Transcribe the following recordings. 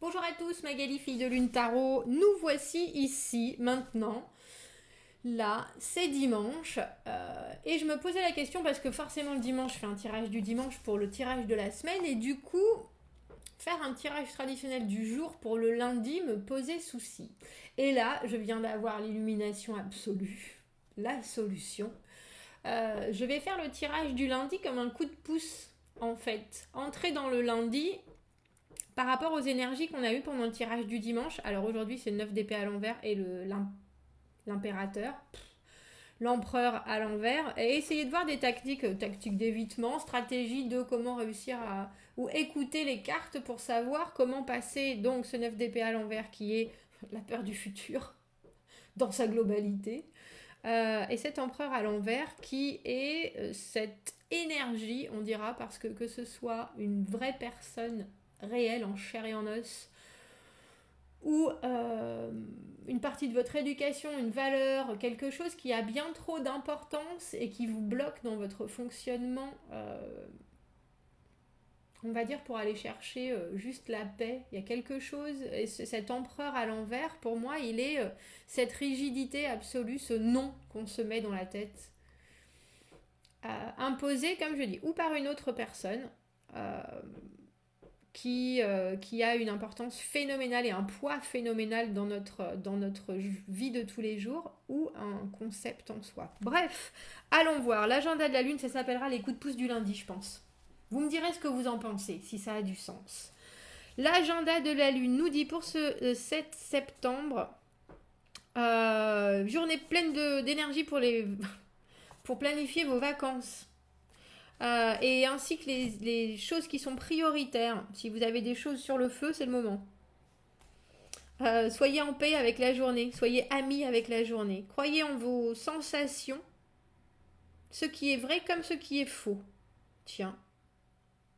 Bonjour à tous, Magali, fille de Lune Tarot. Nous voici ici, maintenant. Là, c'est dimanche. Et je me posais la question parce que forcément le dimanche, je fais un tirage du dimanche pour le tirage de la semaine. Et du coup, faire un tirage traditionnel du jour pour le lundi me posait souci. Et là, je viens d'avoir l'illumination absolue. La solution. Je vais faire le tirage du lundi comme un coup de pouce, en fait. Entrer dans le lundi par rapport aux énergies qu'on a eues pendant le tirage du dimanche. Alors aujourd'hui, c'est le 9 d'épée à l'envers et l'impérateur, l'empereur à l'envers. Et essayer de voir des tactiques d'évitement, stratégies de comment réussir à... ou écouter les cartes pour savoir comment passer donc ce 9 d'épée à l'envers qui est la peur du futur dans sa globalité. Et cet empereur à l'envers qui est cette énergie, on dira, parce que ce soit une vraie personne réelle en chair et en os, ou une partie de votre éducation, une valeur, quelque chose qui a bien trop d'importance et qui vous bloque dans votre fonctionnement, on va dire pour aller chercher juste la paix. Il y a quelque chose, et cet empereur à l'envers, pour moi, il est cette rigidité absolue, ce non qu'on se met dans la tête, imposé, comme je dis, ou par une autre personne, qui a une importance phénoménale et un poids phénoménal dans notre vie de tous les jours, ou un concept en soi. Bref, allons voir. L'agenda de la Lune, ça s'appellera les coups de pouce du lundi, je pense. Vous me direz ce que vous en pensez, si ça a du sens. L'agenda de la Lune nous dit pour ce 7 septembre, journée pleine d'énergie pour planifier vos vacances. Et ainsi que les choses qui sont prioritaires. Si vous avez des choses sur le feu, c'est le moment. Soyez en paix avec la journée, soyez amis avec la journée. Croyez en vos sensations, ce qui est vrai comme ce qui est faux. Tiens,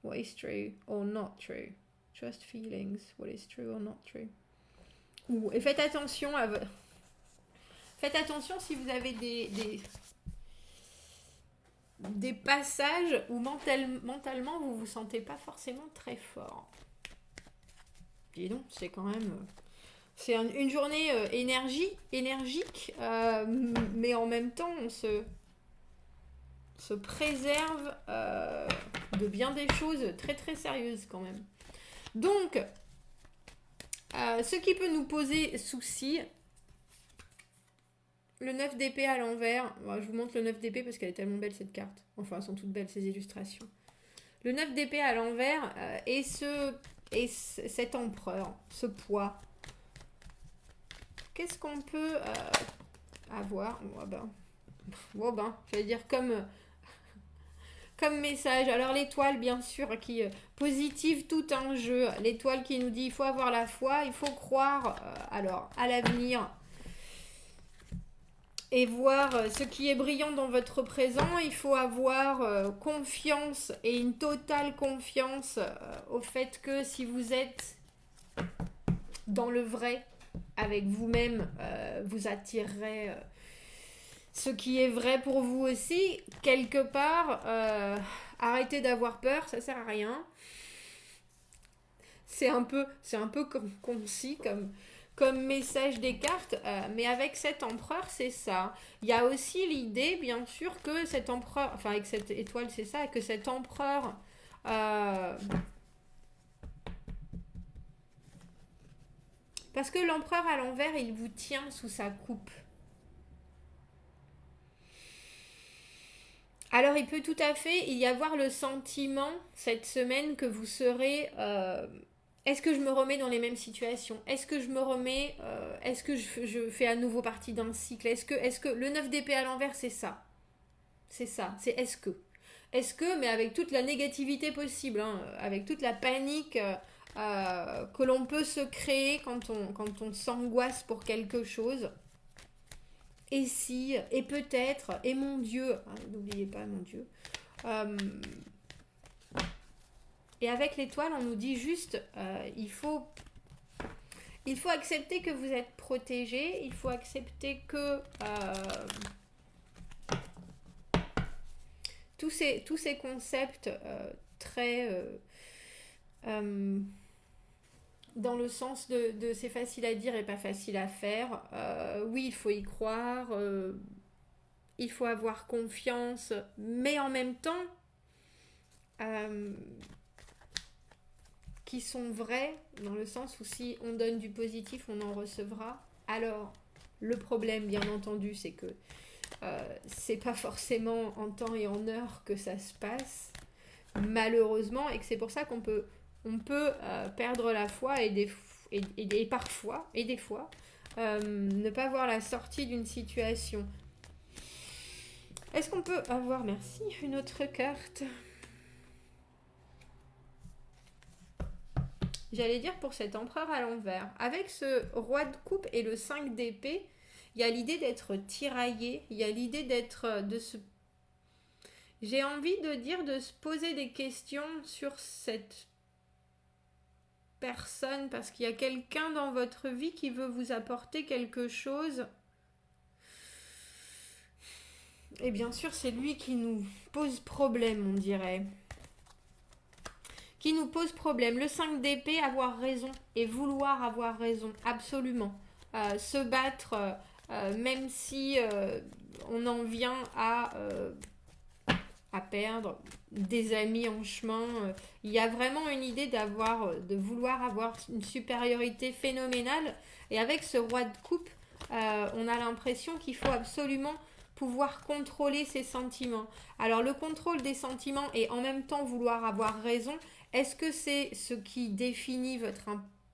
what is true or not true? Trust feelings, what is true or not true? Et faites attention faites attention si vous avez des passages où mentalement vous vous sentez pas forcément très fort. Dis donc, c'est quand même... C'est une journée énergique, mais en même temps, on se préserve de bien des choses très très sérieuses quand même. Donc, ce qui peut nous poser souci, le 9 d'épée à l'envers. Bon, je vous montre le 9 d'épée parce qu'elle est tellement belle cette carte. Enfin, elles sont toutes belles ces illustrations. Le 9 d'épée à l'envers et cet empereur, ce poids. Qu'est-ce qu'on peut avoir? J'allais dire comme message. Alors l'étoile, bien sûr, qui positive tout un jeu. L'étoile qui nous dit il faut avoir la foi, il faut croire à l'avenir et voir ce qui est brillant dans votre présent. Il faut avoir confiance et une totale confiance au fait que si vous êtes dans le vrai avec vous-même, vous attirerez ce qui est vrai pour vous aussi. Quelque part, arrêtez d'avoir peur, ça sert à rien. C'est un peu concis comme message des cartes, mais avec cet empereur, c'est ça. Il y a aussi l'idée, bien sûr, que cet empereur, enfin avec cette étoile, c'est ça, que cet empereur parce que l'empereur à l'envers, il vous tient sous sa coupe. Alors il peut tout à fait y avoir le sentiment cette semaine que vous serez... est-ce que je me remets dans les mêmes situations? Est-ce que je me remets... est-ce que je fais à nouveau partie d'un cycle? Est-ce que le 9 d'épée à l'envers, c'est ça? C'est ça, c'est est-ce que. Est-ce que, mais avec toute la négativité possible, hein, avec toute la panique que l'on peut se créer quand on s'angoisse pour quelque chose. Et si, et peut-être, et mon Dieu, hein, n'oubliez pas mon Dieu. Et avec l'étoile, on nous dit juste, il faut accepter que vous êtes protégé, il faut accepter que tous ces concepts très dans le sens de c'est facile à dire et pas facile à faire. Oui, il faut y croire, il faut avoir confiance, mais en même temps, euh, qui sont vrais, dans le sens où si on donne du positif, on en recevra. Alors, le problème, bien entendu, c'est que c'est pas forcément en temps et en heure que ça se passe, malheureusement, et que c'est pour ça on peut perdre la foi et parfois, et des fois, ne pas voir la sortie d'une situation. Est-ce qu'on peut avoir, merci, une autre carte? J'allais dire pour cet empereur à l'envers. Avec ce roi de coupe et le 5 d'épée, il y a l'idée d'être tiraillé, il y a l'idée d'être, j'ai envie de dire de se poser des questions sur cette personne, parce qu'il y a quelqu'un dans votre vie qui veut vous apporter quelque chose. Et bien sûr, c'est lui qui nous pose problème, on dirait. Qui nous pose problème. Le 5 d'épée, avoir raison et vouloir avoir raison, absolument. Se battre, même si on en vient à perdre des amis en chemin. Il y a vraiment une idée de vouloir avoir une supériorité phénoménale. Et avec ce roi de coupe, on a l'impression qu'il faut absolument pouvoir contrôler ses sentiments. Alors le contrôle des sentiments et en même temps vouloir avoir raison, est-ce que c'est ce qui définit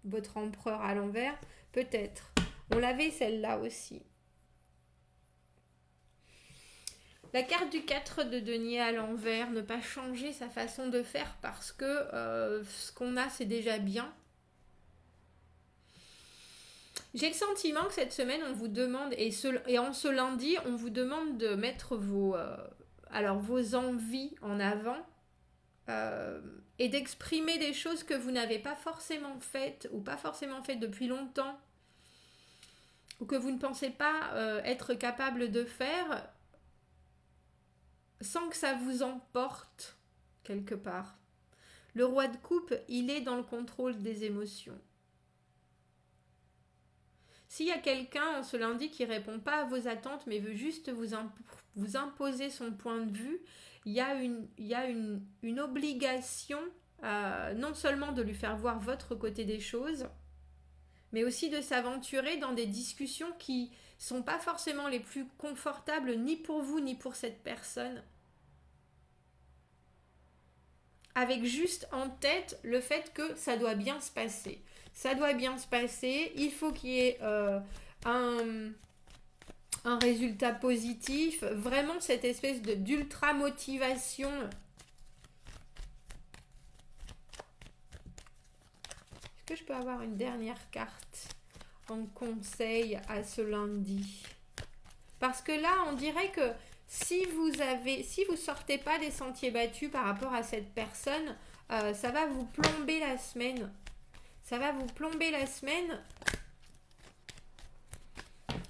votre empereur à l'envers? Peut-être. On l'avait celle-là aussi. La carte du 4 de denier à l'envers, ne pas changer sa façon de faire parce que ce qu'on a c'est déjà bien. J'ai le sentiment que cette semaine on vous demande, et en ce lundi on vous demande de mettre vos envies en avant. Et d'exprimer des choses que vous n'avez pas forcément faites ou pas forcément faites depuis longtemps ou que vous ne pensez pas être capable de faire sans que ça vous emporte quelque part. Le roi de coupe, il est dans le contrôle des émotions. S'il y a quelqu'un ce lundi qui ne répond pas à vos attentes mais veut juste vous imposer son point de vue, il y a une obligation non seulement de lui faire voir votre côté des choses, mais aussi de s'aventurer dans des discussions qui ne sont pas forcément les plus confortables ni pour vous ni pour cette personne. Avec juste en tête le fait que ça doit bien se passer. Ça doit bien se passer, il faut qu'il y ait un résultat positif, vraiment cette espèce d'ultra motivation. Est-ce que je peux avoir une dernière carte en conseil à ce lundi? Parce que là, on dirait que si vous sortez pas des sentiers battus par rapport à cette personne, ça va vous plomber la semaine. Ça va vous plomber la semaine.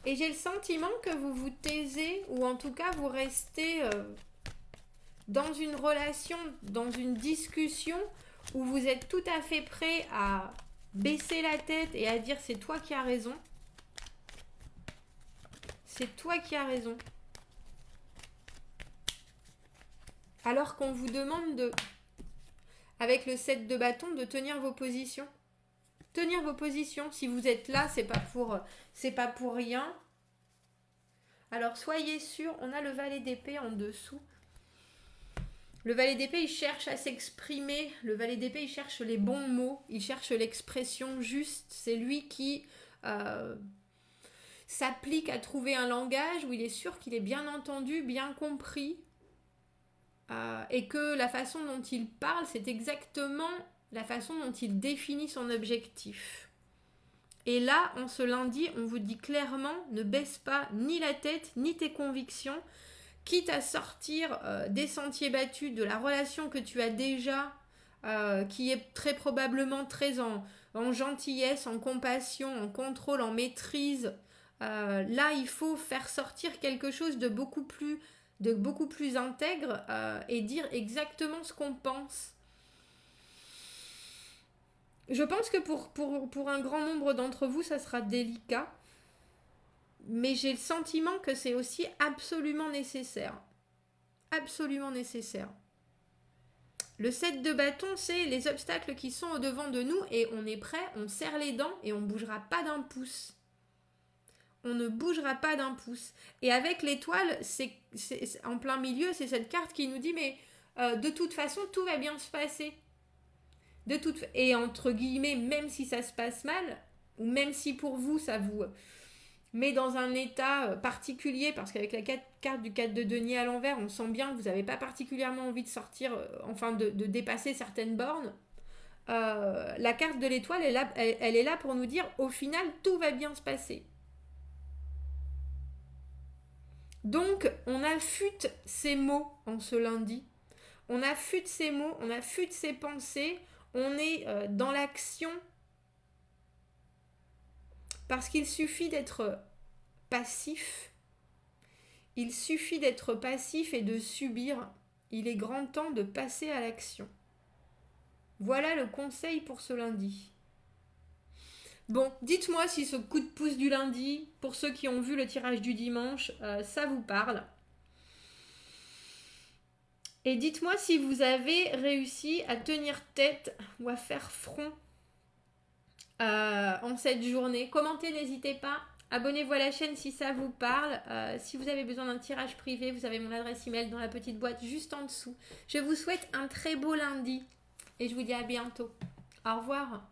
Et j'ai le sentiment que vous vous taisez, ou en tout cas vous restez dans une relation, dans une discussion où vous êtes tout à fait prêt à baisser la tête et à dire c'est toi qui as raison. C'est toi qui as raison. Alors qu'on vous demande avec le 7 de bâton, de tenir vos positions. Tenir vos positions. Si vous êtes là, c'est pas pour rien. Alors soyez sûrs, on a le valet d'épée en dessous. Le valet d'épée, il cherche à s'exprimer. Le valet d'épée, il cherche les bons mots. Il cherche l'expression juste. C'est lui qui s'applique à trouver un langage où il est sûr qu'il est bien entendu, bien compris. Et que la façon dont il parle, c'est exactement la façon dont il définit son objectif. Et là, en ce lundi, on vous dit clairement, ne baisse pas ni la tête, ni tes convictions, quitte à sortir des sentiers battus, de la relation que tu as déjà, qui est très probablement très en gentillesse, en compassion, en contrôle, en maîtrise. Là, il faut faire sortir quelque chose de beaucoup plus intègre et dire exactement ce qu'on pense. Je pense que pour un grand nombre d'entre vous, ça sera délicat. Mais j'ai le sentiment que c'est aussi absolument nécessaire. Absolument nécessaire. Le 7 de bâton, c'est les obstacles qui sont au-devant de nous et on est prêt, on serre les dents et on ne bougera pas d'un pouce. On ne bougera pas d'un pouce. Et avec l'étoile, c'est en plein milieu, c'est cette carte qui nous dit mais de toute façon, tout va bien se passer. Et entre guillemets, même si ça se passe mal, ou même si pour vous, ça vous met dans un état particulier, parce qu'avec la carte du 4 de denier à l'envers, on sent bien que vous n'avez pas particulièrement envie de sortir, de dépasser certaines bornes. La carte de l'étoile, elle est là pour nous dire, au final, tout va bien se passer. Donc, on affûte ces mots en ce lundi. On affûte ces mots, on affûte ces pensées, on est dans l'action. Parce qu'il suffit d'être passif. Il suffit d'être passif et de subir. Il est grand temps de passer à l'action. Voilà le conseil pour ce lundi. Bon, dites-moi si ce coup de pouce du lundi, pour ceux qui ont vu le tirage du dimanche, ça vous parle. Et dites-moi si vous avez réussi à tenir tête ou à faire front en cette journée. Commentez, n'hésitez pas. Abonnez-vous à la chaîne si ça vous parle. Si vous avez besoin d'un tirage privé, vous avez mon adresse email dans la petite boîte juste en dessous. Je vous souhaite un très beau lundi et je vous dis à bientôt. Au revoir.